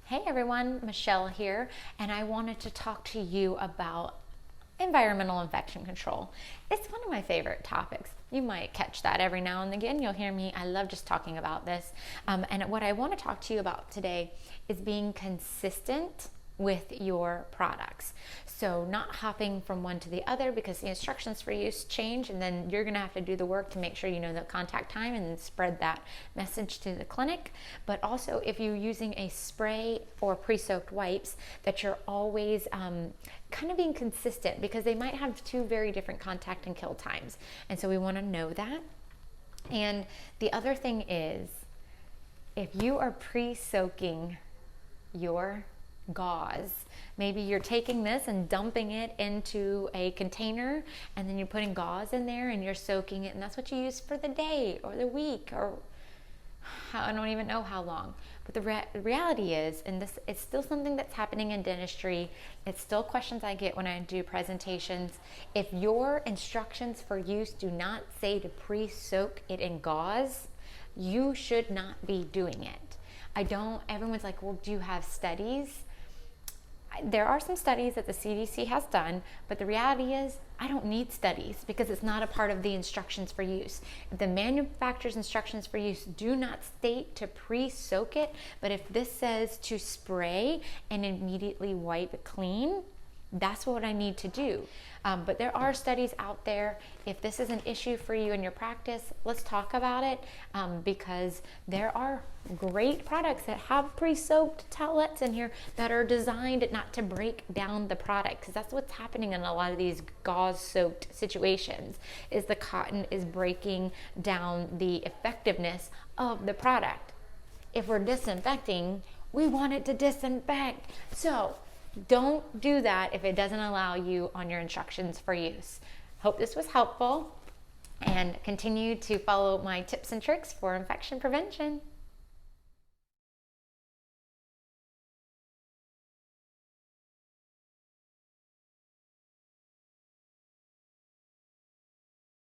Hey everyone, Michelle here, and I wanted to talk to you about environmental infection control. It's one of my favorite topics. You might catch that every now and again. You'll hear me. I love just talking about this. And what I want to talk to you about today is being consistent with your products. So not hopping from one to the other because the instructions for use change, and then you're gonna have to do the work to make sure you know the contact time and spread that message to the clinic. But also if you're using a spray or pre-soaked wipes, that you're always kind of being consistent, because they might have two very different contact and kill times. And so we wanna know that. And the other thing is, if you are pre-soaking your gauze, maybe you're taking this and dumping it into a container, and then you're putting gauze in there and you're soaking it, and that's what you use for the day or the week, or I don't even know how long. But the reality is, and this it's still something that's happening in dentistry, it's still questions I get when I do presentations. If your instructions for use do not say to pre-soak it in gauze, you should not be doing it. Everyone's like, well, do you have studies? There are some studies that the CDC has done, but the reality is I don't need studies because it's not a part of the instructions for use. The manufacturer's instructions for use do not state to pre-soak it, but if this says to spray and immediately wipe it clean, that's what I need to do. But there are studies out there. If this is an issue for you in your practice, let's talk about it, because there are great products that have pre-soaked towelettes in here that are designed not to break down the product, because that's what's happening in a lot of these gauze-soaked situations, is the cotton is breaking down the effectiveness of the product. If we're disinfecting, we want it to disinfect. So don't do that if it doesn't allow you on your instructions for use. Hope this was helpful, and continue to follow my tips and tricks for infection prevention.